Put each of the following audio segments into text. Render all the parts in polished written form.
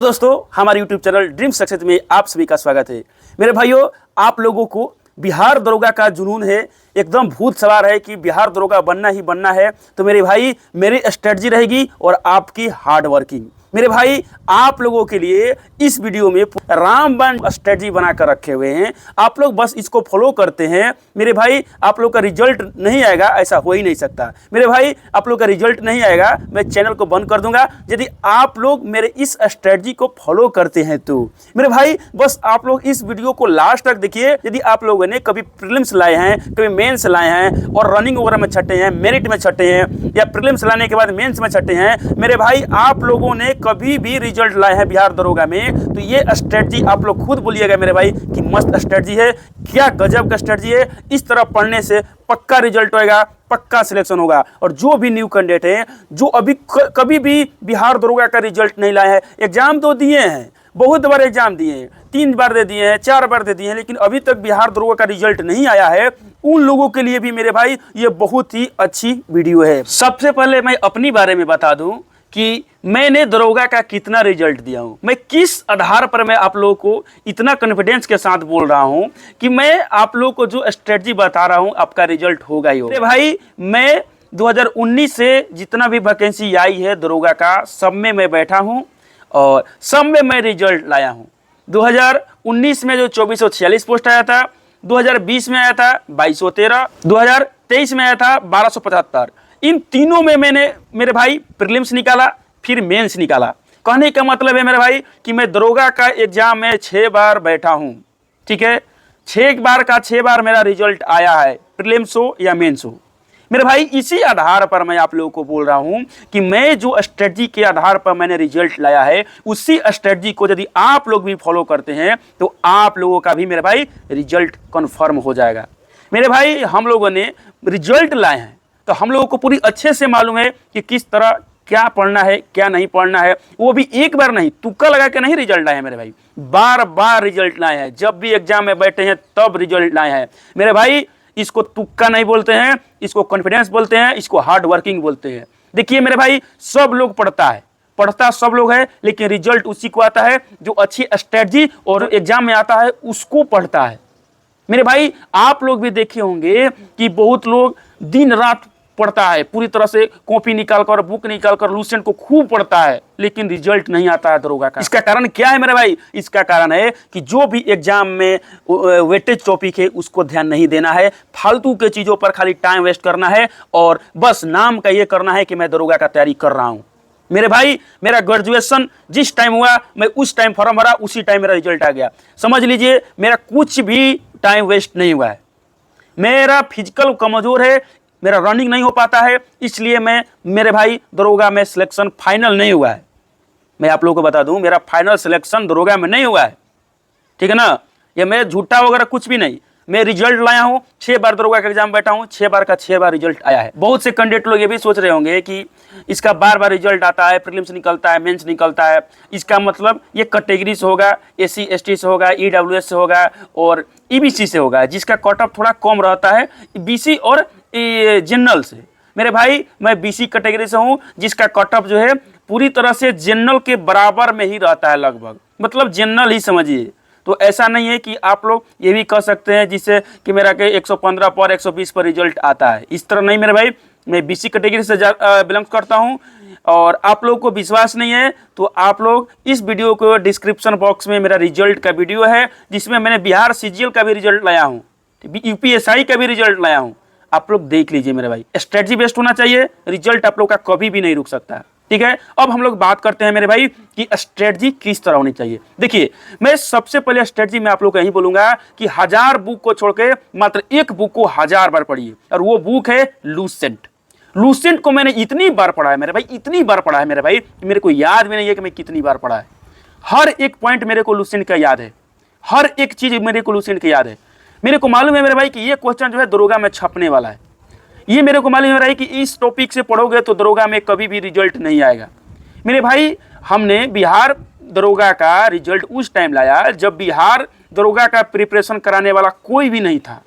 दोस्तों, हमारे YouTube channel dream success में आप सभी का स्वागत है। मेरे भाइयों, आप लोगों को बिहार दरोगा का जुनून है, एकदम भूत सवार है कि बिहार दरोगा बनना ही बनना है। तो मेरे भाई, मेरी स्ट्रेटजी रहेगी और आपकी हार्ड वर्किंग। मेरे भाई, आप लोगों के लिए इस वीडियो में रामबाण स्ट्रेटजी बना कर रखे हुए हैं। आप लोग बस इसको फॉलो करते हैं। मेरे भाई, आप लोग का रिजल्ट नहीं आएगा, ऐसा हो ही नहीं सकता। मेरे भाई, आप लोग का रिजल्ट नहीं आएगा, मैं चैनल को बंद कर दूंगा यदि आप लोग मेरे इस स्ट्रेटजी को फॉलो करते हैं तो। मेरे भाई, बस आप लोग इस वीडियो को लास्ट तक देखिए। यदि आप लोगों ने कभी प्रीलिम्स लाए हैं, कभी मेंस लाए हैं और रनिंग वगैरह में छटे हैं, मेरिट में छटे हैं या प्रीलिम्स लाने के बाद मेंस में छटे हैं, मेरे भाई आप लोगों ने कभी भी रिजल्ट लाए हैं बिहार दरोगा में, तो ये स्ट्रेटजी आप लोग खुद बोलिएगा मेरे भाई कि मस्त स्ट्रेटजी है, क्या गजब का स्ट्रेटजी है। इस तरह पढ़ने से पक्का रिजल्ट होएगा, पक्का सिलेक्शन होगा। और जो भी न्यू कैंडिडेट हैं, जो अभी कभी भी बिहार दरोगा का रिजल्ट नहीं लाए हैं, एग्जाम तो दिए हैं, बहुत बार एग्जाम दिए हैं, 3 बार दे दिए हैं, 4 बार दे दिए हैं, लेकिन अभी तक बिहार दरोगा का रिजल्ट नहीं आया है, उन लोगों के लिए भी मेरे भाई ये बहुत ही अच्छी वीडियो है। सबसे पहले मैं अपनी बारे में बता दूं कि मैंने दरोगा का कितना रिजल्ट दिया हूं, मैं किस आधार पर मैं आप लोगों को इतना कॉन्फिडेंस के साथ बोल रहा हूं कि मैं आप लोगों को जो स्ट्रेटजी बता रहा हूं आपका रिजल्ट होगा ही होगा। भाई, मैं 2019 से जितना भी वैकेंसी आई है दरोगा का, सब में मैं बैठा हूं और सब में मैं रिजल्ट लाया हूं। 2019 में जो 2446 पोस्ट आया था, 2020 में आया था 2213, 2023 में आया था 1275। इन तीनों में मैंने मेरे भाई प्रीलिम्स निकाला, फिर मेंस निकाला। कहने का मतलब है मेरे भाई कि मैं दरोगा का एग्जाम में 6 बार बैठा हूं, ठीक है। 6 बार का 6 बार मेरा रिजल्ट आया है, प्रीलिम्स हो या मेंस हो। मेरे भाई, इसी आधार पर मैं आप लोगों को बोल रहा हूं कि मैं जो स्ट्रेटजी के आधार पर मैंने रिजल्ट लाया है, उसी स्ट्रेटजी को यदि आप लोग भी फॉलो करते हैं तो आप लोगों का भी मेरे भाई रिजल्ट कन्फर्म हो जाएगा। मेरे भाई, हम लोगों ने रिजल्ट लाए हैं तो हम लोगों को पूरी अच्छे से मालूम है कि किस तरह क्या पढ़ना है, क्या नहीं पढ़ना है। वो भी एक बार नहीं, तुक्का लगा के नहीं रिजल्ट लाए हैं मेरे भाई, बार बार रिजल्ट लाए हैं। जब भी एग्जाम में बैठे हैं तब रिजल्ट लाए हैं मेरे भाई। इसको तुक्का नहीं बोलते हैं, इसको कॉन्फिडेंस बोलते हैं, इसको हार्ड वर्किंग बोलते हैं। देखिए मेरे भाई, सब लोग पढ़ता सब लोग है, लेकिन रिजल्ट उसी को आता है जो अच्छी स्ट्रेटजी और एग्जाम में आता है उसको पढ़ता है। मेरे भाई, आप लोग भी देखे होंगे कि बहुत लोग दिन रात पढ़ता है, पूरी तरह से कॉपी निकालकर, बुक निकालकर लूसेंट को खूब पढ़ता है, लेकिन रिजल्ट नहीं आता है दरोगा का। इसका कारण क्या है मेरे भाई? इसका कारण है कि जो भी एग्जाम में वेटेज टॉपिक है उसको ध्यान नहीं देना है, फालतू के चीजों पर खाली टाइम वेस्ट करना है और बस नाम का ये करना है कि मैं दरोगा का तैयारी कर रहा हूं। मेरे भाई, मेरा ग्रेजुएशन जिस टाइम हुआ, मैं उस टाइम फॉर्म भरा, उसी टाइम मेरा रिजल्ट आ गया। समझ लीजिए, मेरा कुछ भी टाइम वेस्ट नहीं हुआ है। मेरा फिजिकल कमजोर है, मेरा रनिंग नहीं हो पाता है, इसलिए मेरे भाई दरोगा में सिलेक्शन फाइनल नहीं हुआ है। मैं आप लोगों को बता दूं, मेरा फाइनल सिलेक्शन दरोगा में नहीं हुआ है, ठीक है ना। ये मैं झूठा वगैरह कुछ भी नहीं, मैं रिजल्ट लाया हूं। 6 बार दरोगा का एग्जाम बैठा हूं, 6 बार का 6 बार रिजल्ट आया है। बहुत से कैंडिडेट लोग ये भी सोच रहे होंगे कि इसका बार बार रिजल्ट आता है, प्रीलिम्स निकलता है, मेंस निकलता है, इसका मतलब ये कैटेगरी से होगा, SC ST से होगा, EWS से होगा और EBC से होगा, जिसका कट ऑफ थोड़ा कम रहता है BC और जनरल से। मेरे भाई, मैं BC कैटेगरी से हूं, जिसका कट ऑफ जो है पूरी तरह से जनरल के बराबर में ही रहता है लगभग, मतलब जनरल ही समझिए। तो ऐसा नहीं है कि आप लोग ये भी कह सकते हैं जिससे कि मेरा के 115 पर 120 पर रिजल्ट आता है, इस तरह नहीं मेरे भाई। मैं BC कैटेगरी से बिलोंग करता हूं और आप लोगों को विश्वास नहीं है तो आप लोग इस वीडियो को डिस्क्रिप्शन बॉक्स में मेरा रिजल्ट का वीडियो है, जिसमें मैंने बिहार CGL का भी रिजल्ट लाया हूँ, UPSI का भी रिजल्ट लाया हूँ, आप लोग देख लीजिए मेरे भाई। स्ट्रेटजी बेस्ड होना चाहिए, रिजल्ट आप लोग का कभी भी नहीं रुक सकता, ठीक है। अब हम लोग बात करते हैं मेरे भाई कि स्ट्रेटजी किस तरह होनी चाहिए। देखिए, मैं सबसे पहले स्ट्रेटजी में आप लोग को यही बोलूंगा कि 1000 बुक को छोड़ के मात्र एक बुक को 1000 बार पढ़िए, और वो बुक है लूसेंट। लूसेंट को मैंने इतनी बार पढ़ा है मेरे भाई, इतनी बार पढ़ा है मेरे भाई, मेरे को याद भी नहीं है कि मैं कितनी बार पढ़ा है। हर एक पॉइंट मेरे को लूसेंट का याद है, हर एक चीज मेरे को लूसेंट का याद है। मेरे को मालूम है मेरे भाई कि ये क्वेश्चन जो है दरोगा में छपने वाला है। ये मेरे को मालूम है मेरे भाई कि इस टॉपिक से पढ़ोगे तो दरोगा में कभी भी रिजल्ट नहीं आएगा। मेरे भाई, हमने बिहार दरोगा का रिजल्ट उस टाइम लाया जब बिहार दरोगा का प्रिपरेशन कराने वाला कोई भी नहीं था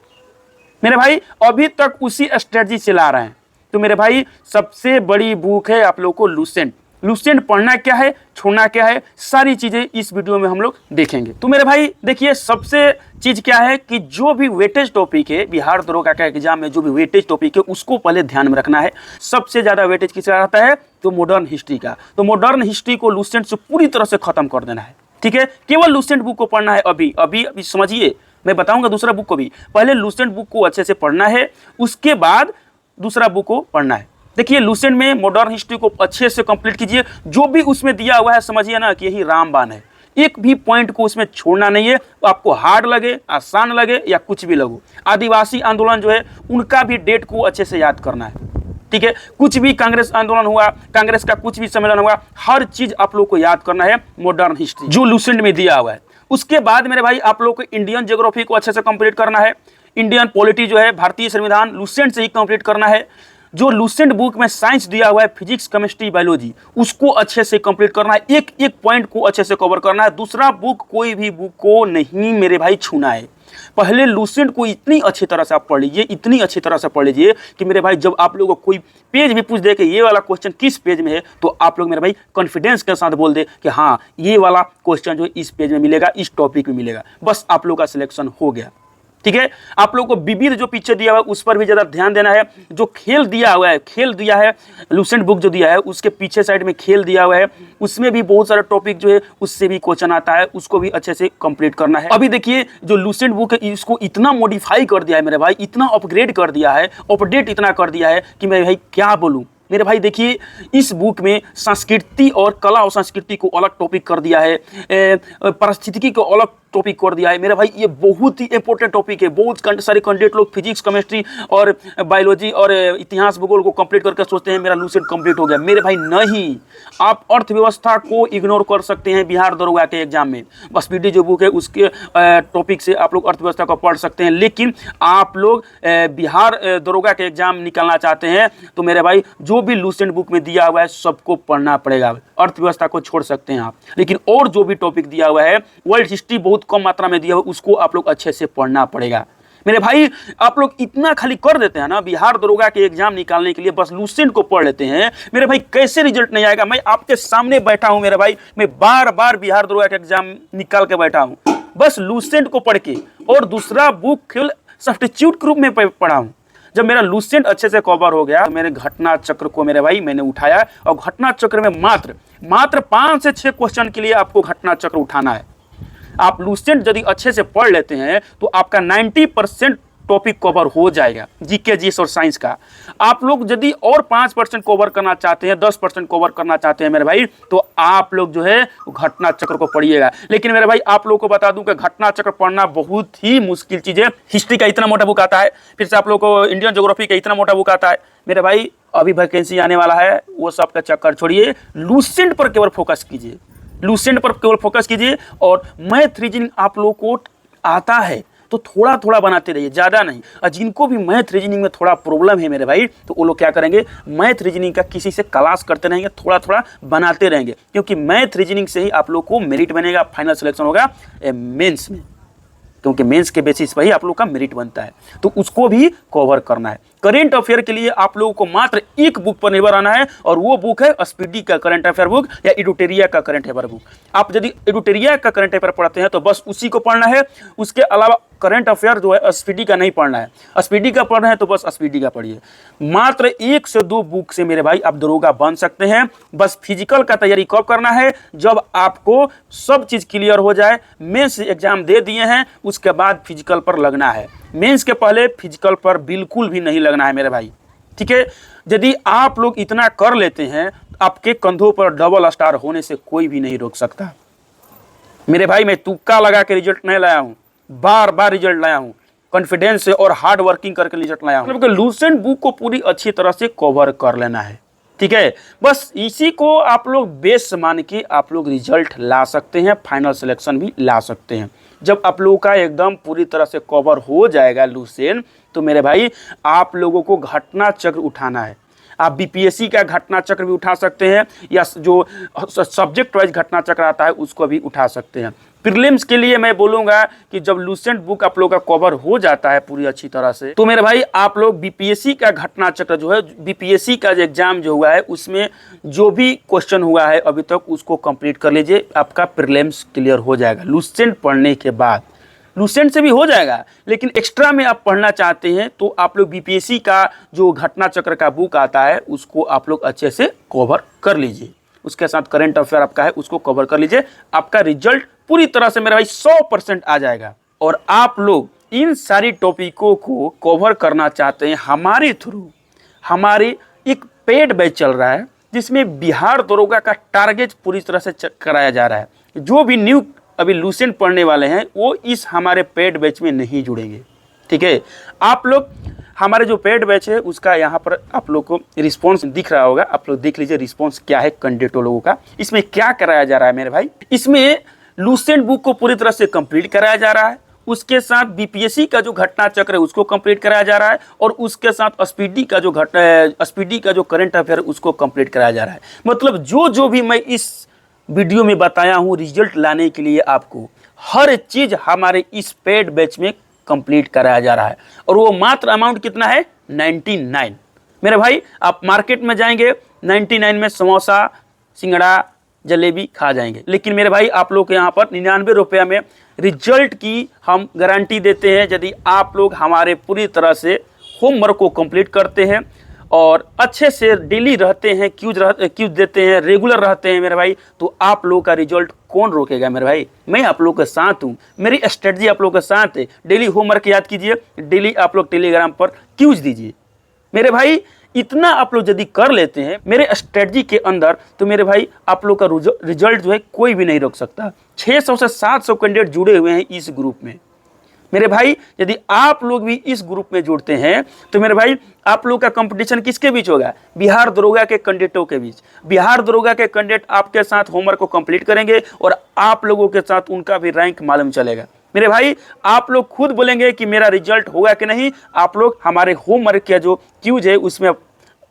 मेरे भाई। अभी तक उसी स्ट्रेटजी चला रहे हैं। तो मेरे भाई, सबसे बड़ी बुक है आप लोग को लूसेंट। लुसेंट पढ़ना क्या है, छोड़ना क्या है, सारी चीज़ें इस वीडियो में हम लोग देखेंगे। तो मेरे भाई देखिए, सबसे चीज़ क्या है कि जो भी वेटेज टॉपिक है बिहार दरोगा का एग्जाम में, जो भी वेटेज टॉपिक है उसको पहले ध्यान में रखना है। सबसे ज़्यादा वेटेज किसका रहता है, तो मॉडर्न हिस्ट्री का। तो मॉडर्न हिस्ट्री को लुसेंट से पूरी तरह से खत्म कर देना है, ठीक है। केवल लुसेंट बुक को पढ़ना है। अभी अभी अभी समझिए, मैं बताऊंगा दूसरा बुक को भी। पहले लुसेंट बुक को अच्छे से पढ़ना है, उसके बाद दूसरा बुक को पढ़ना है। देखिए, लुसेंट में मॉडर्न हिस्ट्री को अच्छे से कंप्लीट कीजिए। जो भी उसमें दिया हुआ है समझिए ना कि यही रामबाण है। एक भी पॉइंट को उसमें छोड़ना नहीं है। आपको हार्ड लगे, आसान लगे या कुछ भी लगो, आदिवासी आंदोलन जो है उनका भी डेट को अच्छे से याद करना है, ठीक है। कुछ भी कांग्रेस आंदोलन हुआ, कांग्रेस का कुछ भी सम्मेलन हुआ, हर चीज आप लोग को याद करना है मॉडर्न हिस्ट्री जो लुसेंट में दिया हुआ है। उसके बाद मेरे भाई आप लोग को इंडियन ज्योग्राफी को अच्छे से कंप्लीट करना है। इंडियन पॉलिटी जो है, भारतीय संविधान, लुसेंट से ही कंप्लीट करना है। जो लुसेंट बुक में साइंस दिया हुआ है, फिजिक्स, केमिस्ट्री, बायोलॉजी, उसको अच्छे से कंप्लीट करना है। एक एक पॉइंट को अच्छे से कवर करना है। दूसरा बुक, कोई भी बुक को नहीं मेरे भाई छूना है। पहले लुसेंट को इतनी अच्छी तरह से आप पढ़ लीजिए, इतनी अच्छी तरह से पढ़ लीजिए कि मेरे भाई जब आप लोगों को कोई पेज भी पूछ दे कि ये वाला क्वेश्चन किस पेज में है, तो आप लोग मेरे भाई कॉन्फिडेंस के साथ बोल दे कि हाँ ये वाला क्वेश्चन जो इस पेज में मिलेगा, इस टॉपिक में मिलेगा। बस आप लोग का सिलेक्शन हो गया, ठीक है। आप लोगों को विविध जो पीछे दिया हुआ है उस पर भी ज़्यादा ध्यान देना है। जो खेल दिया हुआ है, खेल दिया है लुसेंट बुक जो दिया है, उसके पीछे साइड में खेल दिया हुआ है, उसमें भी बहुत सारा टॉपिक जो है उससे भी क्वेश्चन आता है, उसको भी अच्छे से कंप्लीट करना है। अभी देखिए, जो लुसेंट बुक है इसको इतना मॉडिफाई कर दिया है मेरे भाई, इतना अपग्रेड कर दिया है, अपडेट इतना कर दिया है कि मेरे भाई क्या बोलूँ। मेरे भाई देखिए, इस बुक में संस्कृति और कला और संस्कृति को अलग टॉपिक कर दिया है, पारिस्थितिकी को अलग टॉपिक कर दिया है। मेरे भाई ये बहुत ही इंपॉर्टेंट टॉपिक है। बहुत सारे कैंडिडेट लोग फिजिक्स, केमिस्ट्री और बायोलॉजी और इतिहास, भूगोल को कंप्लीट करके सोचते हैं मेरा लुसेंट कंप्लीट हो गया। मेरे भाई नहीं, आप अर्थव्यवस्था को इग्नोर कर सकते हैं बिहार दरोगा के एग्जाम में। बस पीडी जो बुक है उसके टॉपिक से आप लोग अर्थव्यवस्था को पढ़ सकते हैं। लेकिन आप लोग बिहार दरोगा के एग्जाम निकालना चाहते हैं तो मेरे भाई जो भी लुसेंट बुक में दिया हुआ है सबको पढ़ना पड़ेगा। अर्थव्यवस्था को छोड़ सकते हैं आप, लेकिन और जो भी टॉपिक दिया हुआ है, वर्ल्ड हिस्ट्री बहुत कम मात्रा में दिया हुआ, उसको आप लोग अच्छे से पढ़ना पड़ेगा। मेरे भाई आप लोग इतना खाली कर देते हैं ना बिहार दरोगा के एग्जाम निकालने के लिए, बस लुसेंट को पढ़ लेते हैं, मेरे भाई कैसे रिजल्ट नहीं आएगा। मैं आपके सामने बैठा हूं मेरे भाई, मैं बार बार बिहार दरोगा के एग्जाम निकाल के बैठा हूं बस लुसेंट को पढ़ के, और दूसरा बुक केवल सब्स्टिट्यूट के रूप में पढ़ा हूं। जब मेरा लुसेंट अच्छे से कवर हो गया, मेरे घटना चक्र को मेरे भाई मैंने उठाया, और घटना चक्र में मात्र 5 से 6 क्वेश्चन के लिए आपको घटना चक्र उठाना है। आप लुसेंट यदि अच्छे से पढ़ लेते हैं तो आपका 90% टॉपिक कवर हो जाएगा, जीके, जीएस और साइंस का। आप लोग यदि और 5% कवर करना चाहते हैं, 10% कवर करना चाहते हैं मेरे भाई, तो आप लोग जो है घटना चक्र को पढ़िएगा। लेकिन मेरे भाई आप लोग को बता दूं कि घटना चक्र पढ़ना बहुत ही मुश्किल चीज़ है। हिस्ट्री का इतना मोटा बुक आता है, फिर से आप लोग को इंडियन ज्योग्राफी का इतना मोटा बुक आता है। मेरे भाई अभी वैकेंसी आने वाला है, वो सब का चक्कर छोड़िए, लुसेंट पर केवल फोकस कीजिए, लुसेंट पर केवल फोकस कीजिए। और मैथ रीजनिंग आप लोग को आता है तो थोड़ा थोड़ा बनाते रहिए, ज़्यादा नहीं। और जिनको भी मैथ रीजनिंग में थोड़ा प्रॉब्लम है मेरे भाई, तो वो लोग क्या करेंगे, मैथ रीजनिंग का किसी से क्लास करते रहेंगे, थोड़ा थोड़ा बनाते रहेंगे, क्योंकि मैथ रीजनिंग से ही आप लोग को मेरिट बनेगा, फाइनल सिलेक्शन होगा मेंस में, क्योंकि मेंस के बेसिस पर ही आप लोग का मेरिट बनता है। तो उसको भी कवर करना है। करेंट अफेयर के लिए आप लोगों को मात्र एक बुक पर निर्भर रहना है, और वो बुक है स्पीडी का करंट अफेयर बुक या एडुटेरिया का करंट अफेयर बुक। आप यदि एडुटेरिया का करंट अफेयर पढ़ते हैं तो बस उसी को पढ़ना है, उसके अलावा करंट अफेयर जो है स्पीडी का नहीं पढ़ना है। स्पीडी का पढ़ना है तो बस स्पीडी का पढ़िए। मात्र 1 से 2 बुक से मेरे भाई आप दरोगा बन सकते हैं। बस फिजिकल का तैयारी कब करना है, जब आपको सब चीज़ क्लियर हो जाए, मेंस एग्जाम दे दिए हैं उसके बाद फिजिकल पर लगना है। मेंस के पहले फिजिकल पर बिल्कुल भी नहीं लगना है मेरे भाई, ठीक है। यदि आप लोग इतना कर लेते हैं, आपके कंधों पर डबल स्टार होने से कोई भी नहीं रोक सकता मेरे भाई। मैं तुक्का लगा के रिजल्ट नहीं लाया हूं, बार बार रिजल्ट लाया हूं, कॉन्फिडेंस से और हार्ड वर्किंग करके रिजल्ट लाया हूं। लुसेंट बुक को पूरी अच्छी तरह से कवर कर लेना है, ठीक है। बस इसी को आप लोग बेस मान के आप लोग रिजल्ट ला सकते हैं, फाइनल सिलेक्शन भी ला सकते हैं। जब आप लोगों का एकदम पूरी तरह से कवर हो जाएगा लुसेंट, तो मेरे भाई आप लोगों को घटना चक्र उठाना है। आप बीपीएससी का घटना चक्र भी उठा सकते हैं या जो सब्जेक्ट वाइज घटना चक्र आता है उसको भी उठा सकते हैं। प्रीलिम्स के लिए मैं बोलूँगा कि जब लूसेंट बुक आप लोगों का कवर हो जाता है पूरी अच्छी तरह से, तो मेरे भाई आप लोग बीपीएससी का घटना चक्र जो है, बीपीएससी का जो एग्जाम जो हुआ है उसमें जो भी क्वेश्चन हुआ है अभी तक उसको कंप्लीट कर लीजिए, आपका प्रीलिम्स क्लियर हो जाएगा। लूसेंट पढ़ने के बाद लूसेंट से भी हो जाएगा, लेकिन एक्स्ट्रा में आप पढ़ना चाहते हैं तो आप लोग बीपीएससी का जो घटना चक्र का बुक आता है उसको आप लोग अच्छे से कवर कर लीजिए, उसके साथ करंट अफेयर आपका है उसको कवर कर लीजिए, आपका रिजल्ट पूरी तरह से मेरा भाई 100% आ जाएगा। और आप लोग इन सारी टॉपिकों को कवर करना चाहते हैं हमारे थ्रू, हमारी एक पेड बैच चल रहा है जिसमें बिहार दरोगा का टारगेट पूरी तरह से कराया जा रहा है। जो भी न्यू अभी लूसेंट पढ़ने वाले हैं वो इस हमारे पेड बैच में नहीं जुड़ेंगे, ठीक है। आप लोग हमारे जो पेड बैच है उसका यहाँ पर आप लोग को रिस्पांस दिख रहा होगा, आप लोग देख लीजिए रिस्पांस क्या है कैंडिडेटों लोगों का। इसमें क्या कराया जा रहा है मेरे भाई, इसमें लूसेंट बुक को पूरी तरह से कंप्लीट कराया जा रहा है, उसके साथ बीपीएससी का जो घटना चक्र है उसको कंप्लीट कराया जा रहा है, और उसके साथ स्पीडी का जो करंट अफेयर उसको कंप्लीट कराया जा रहा है। मतलब जो भी मैं इस वीडियो में बताया हूँ रिजल्ट लाने के लिए आपको हर चीज़ हमारे इस पेड बैच में कंप्लीट कराया जा रहा है। और वो मात्र अमाउंट कितना है, 99। मेरे भाई आप मार्केट में जाएंगे 99 में समोसा सिंगड़ा जलेबी खा जाएंगे, लेकिन मेरे भाई आप लोग के यहाँ पर 99 रुपये में रिजल्ट की हम गारंटी देते हैं। यदि आप लोग हमारे पूरी तरह से होमवर्क को कंप्लीट करते हैं और अच्छे से डेली रहते हैं, क्यूज देते हैं, रेगुलर रहते हैं मेरे भाई, तो आप लोग का रिजल्ट कौन रोकेगा मेरे भाई। मैं आप लोग के साथ हूँ, मेरी स्ट्रेटजी आप लोग के साथ है। डेली होमवर्क याद कीजिए, डेली आप लोग टेलीग्राम पर क्यूज दीजिए मेरे भाई। इतना आप लोग यदि कर लेते हैं मेरे स्ट्रेटजी के अंदर, तो मेरे भाई आप लोग का रिजल्ट जो है कोई भी नहीं रोक सकता। 600 से 700 कैंडिडेट जुड़े हुए हैं इस ग्रुप में मेरे भाई। यदि आप लोग भी इस ग्रुप में जुड़ते हैं तो मेरे भाई आप लोग का कंपटीशन किसके बीच होगा, बिहार दरोगा के कैंडिडेटों के बीच। बिहार दरोगा के कैंडिडेट आपके साथ होमवर्क को कंप्लीट करेंगे और आप लोगों के साथ उनका भी रैंक मालूम चलेगा मेरे भाई। आप लोग खुद बोलेंगे कि मेरा रिजल्ट होगा कि नहीं। आप लोग हमारे होमवर्क का जो क्यूज है उसमें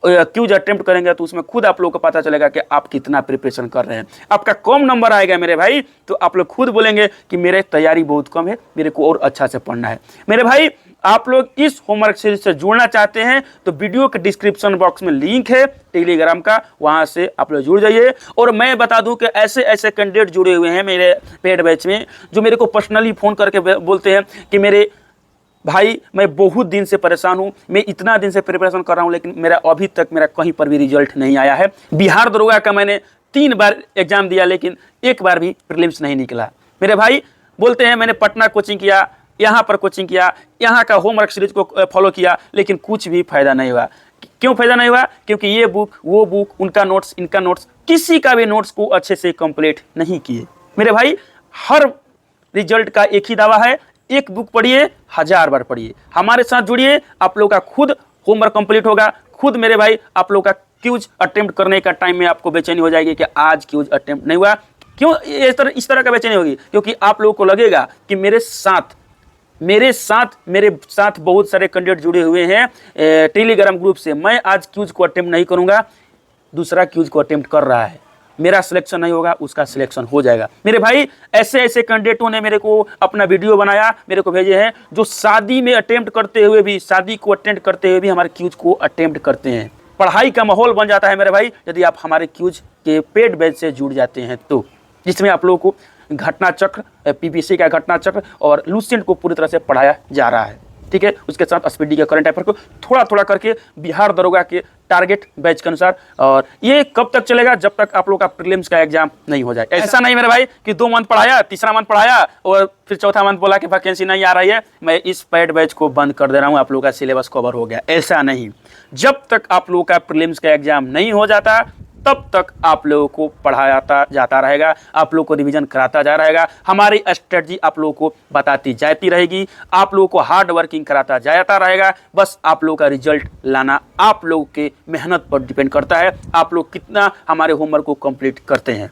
क्यूज अटेम्प्ट करेंगे तो उसमें खुद आप लोगों को पता चलेगा कि आप कितना प्रिपरेशन कर रहे हैं। आपका कम नंबर आएगा मेरे भाई तो आप लोग खुद बोलेंगे कि मेरे तैयारी बहुत कम है, मेरे को और अच्छा से पढ़ना है। मेरे भाई आप लोग इस होमवर्क सीरीज से जुड़ना चाहते हैं तो वीडियो के डिस्क्रिप्शन बॉक्स में लिंक है टेलीग्राम का, वहां से आप लोग जुड़ जाइए। और मैं बता दूं कि ऐसे ऐसे कैंडिडेट जुड़े हुए हैं मेरे पेड बैच में जो मेरे को पर्सनली फ़ोन करके बोलते हैं कि मेरे भाई मैं बहुत दिन से परेशान हूँ, मैं इतना दिन से प्रिपरेशन कर रहा हूँ लेकिन मेरा अभी तक मेरा कहीं पर भी रिजल्ट नहीं आया है। बिहार दरोगा का मैंने 3 बार एग्जाम दिया लेकिन एक बार भी प्रीलिम्स नहीं निकला। मेरे भाई बोलते हैं मैंने पटना कोचिंग किया, यहाँ पर कोचिंग किया, यहाँ का होमवर्क सीरीज को फॉलो किया, लेकिन कुछ भी फायदा नहीं हुआ। क्यों फायदा नहीं हुआ? क्योंकि ये बुक वो बुक, उनका नोट्स इनका नोट्स, किसी का भी नोट्स को अच्छे से कंप्लीट नहीं किए। मेरे भाई हर रिजल्ट का एक ही दावा है, एक बुक पढ़िए 1000 बार पढ़िए, हमारे साथ जुड़िए, आप लोग का खुद होमवर्क कंप्लीट होगा। खुद मेरे भाई आप लोग का क्यूज अटेम्प्ट करने का टाइम में आपको बेचैनी हो जाएगी कि आज क्यूज अटेम्प्ट नहीं हुआ। क्यों इस तरह का बेचैनी होगी? क्योंकि आप लोगों को लगेगा कि मेरे साथ बहुत सारे कैंडिडेट जुड़े हुए हैं टेलीग्राम ग्रुप से, मैं आज क्यूज को अटेम्प्ट नहीं करूंगा, दूसरा क्यूज को अटेम्प्ट कर रहा है, मेरा सिलेक्शन नहीं होगा, उसका सिलेक्शन हो जाएगा। मेरे भाई ऐसे ऐसे कैंडिडेटों ने मेरे को अपना वीडियो बनाया, मेरे को भेजे हैं, जो शादी में अटेम्प्ट करते हुए भी, शादी को अटेम्प्ट करते हुए भी हमारे क्यूज को अटेम्प्ट करते हैं। पढ़ाई का माहौल बन जाता है मेरे भाई यदि आप हमारे क्यूज के पेड बैच से जुड़ जाते हैं तो, जिसमें आप लोगों को घटना चक्र, पीपीएससी का घटना चक्र और लूसेंट को पूरी तरह से पढ़ाया जा रहा है, ठीक है। उसके साथ स्पीडी के करंट अफेयर को थोड़ा थोड़ा करके बिहार दरोगा के टारगेट बैच के अनुसार। और ये कब तक चलेगा? जब तक आप लोग का प्रीलिम्स का एग्जाम नहीं हो जाए। ऐसा नहीं मेरे भाई कि 2 मंथ पढ़ाया, तीसरा मंथ पढ़ाया और फिर चौथा मंथ बोला कि वैकेंसी नहीं आ रही है, मैं इस पेड बैच को बंद कर दे रहा हूँ, आप लोग का सिलेबस कवर हो गया। ऐसा नहीं, जब तक आप लोग का प्रीलिम्स का एग्जाम नहीं हो जाता तब तक आप लोगों को पढ़ाया जाता रहेगा, आप लोगों को रिवीजन कराता जा रहेगा, हमारी स्ट्रेटजी आप लोगों को बताती जाती रहेगी, आप लोगों को हार्ड वर्किंग कराता जाता रहेगा। बस आप लोगों का रिजल्ट लाना आप लोगों के मेहनत पर डिपेंड करता है, आप लोग कितना हमारे होमवर्क को कंप्लीट करते हैं।